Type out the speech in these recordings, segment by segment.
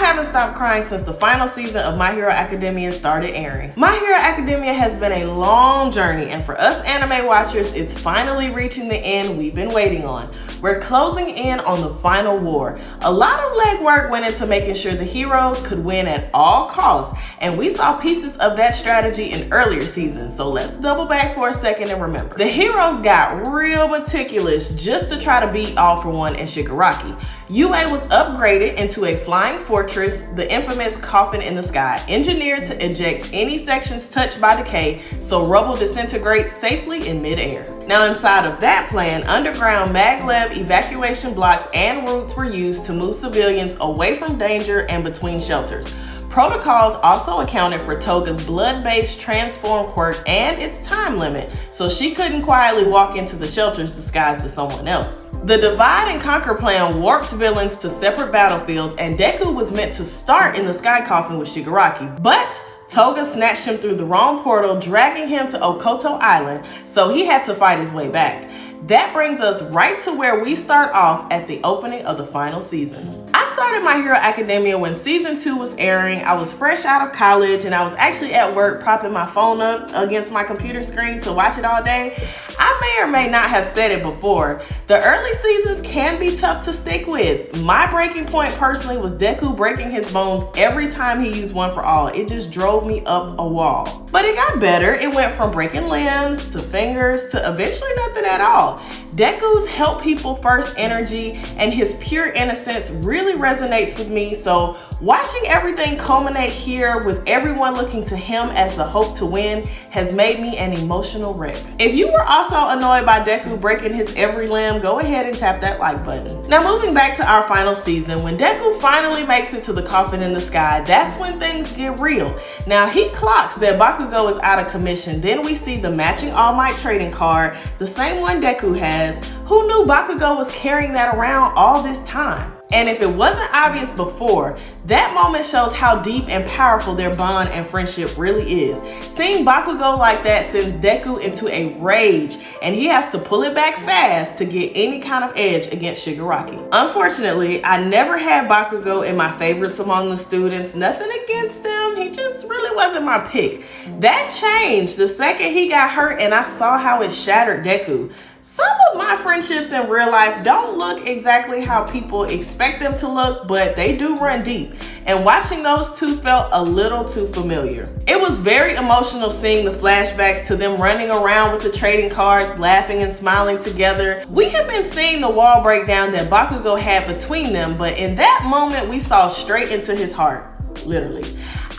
haven't stopped crying since the final season of My Hero Academia started airing. My Hero Academia has been a long journey, and for us anime watchers, it's finally reaching the end we've been waiting on. We're closing in on the final war. A lot of legwork went into making sure the heroes could win at all costs, and we saw pieces of that strategy in earlier seasons, so let's double back for a second and remember. The heroes got real meticulous just to try to beat All For One and Shigaraki. UA was upgraded into a flying fortress, the infamous coffin in the sky, engineered to eject any sections touched by decay so rubble disintegrates safely in midair. Now inside of that plan, underground maglev evacuation blocks and routes were used to move civilians away from danger and between shelters. Protocols also accounted for Toga's blood-based transform quirk and its time limit, so she couldn't quietly walk into the shelters disguised as someone else. The divide and conquer plan warped villains to separate battlefields, and Deku was meant to start in the sky coffin with Shigaraki, but Toga snatched him through the wrong portal, dragging him to Okoto Island, so he had to fight his way back. That brings us right to where we start off at the opening of the final season. I started My Hero Academia when season 2 was airing. I was fresh out of college and I was actually at work propping my phone up against my computer screen to watch it all day. I may or may not have said it before, the early seasons can be tough to stick with. My breaking point personally was Deku breaking his bones every time he used One For All. It just drove me up a wall. But it got better. It went from breaking limbs to fingers to eventually nothing at all. Deku's help people first energy and his pure innocence really resonates with me, so watching everything culminate here with everyone looking to him as the hope to win has made me an emotional wreck. If you were also annoyed by Deku breaking his every limb, go ahead and tap that like button. Now moving back to our final season, when Deku finally makes it to the coffin in the sky, that's when things get real. Now he clocks that Bakugo is out of commission, then we see the matching All Might trading card, the same one Deku has. Who knew Bakugo was carrying that around all this time? And if it wasn't obvious before, that moment shows how deep and powerful their bond and friendship really is. Seeing Bakugo like that sends Deku into a rage, and he has to pull it back fast to get any kind of edge against Shigaraki. Unfortunately, I never had Bakugo in my favorites among the students. Nothing against him, he just really wasn't my pick. That changed the second he got hurt and I saw how it shattered Deku. Some of my friendships in real life don't look exactly how people expect them to look, but they do run deep. And watching those two felt a little too familiar. It was very emotional seeing the flashbacks to them running around with the trading cards, laughing and smiling together. We have been seeing the wall breakdown that Bakugo had between them, but in that moment we saw straight into his heart, literally.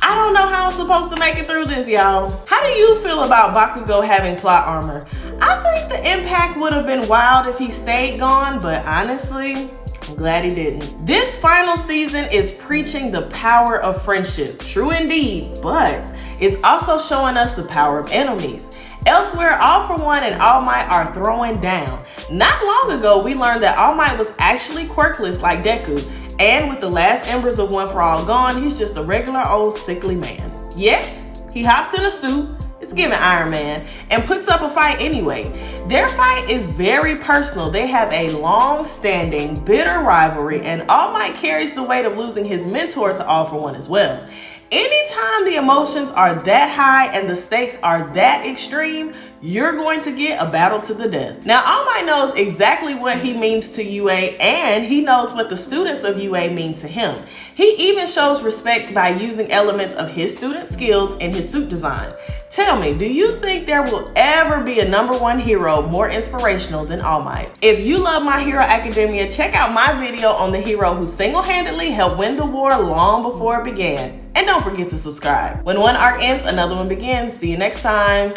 I don't know how I'm supposed to make it through this, y'all. How do you feel about Bakugo having plot armor? I think the impact would have been wild if he stayed gone, but honestly, I'm glad he didn't. This final season is preaching the power of friendship, true indeed, but it's also showing us the power of enemies. Elsewhere, All For One and All Might are throwing down. Not long ago, we learned that All Might was actually quirkless like Deku, and with the last embers of One For All gone, he's just a regular old sickly man. Yet, he hops in a suit, it's giving Iron Man, and puts up a fight anyway. Their fight is very personal. They have a long-standing, bitter rivalry, and All Might carries the weight of losing his mentor to All For One as well. Anytime the emotions are that high and the stakes are that extreme, you're going to get a battle to the death. Now, All Might knows exactly what he means to UA, and he knows what the students of UA mean to him. He even shows respect by using elements of his student skills in his suit design. Tell me, do you think there will ever be a #1 hero more inspirational than All Might? If you love My Hero Academia, check out my video on the hero who single-handedly helped win the war long before it began. And don't forget to subscribe. When one arc ends, another one begins. See you next time.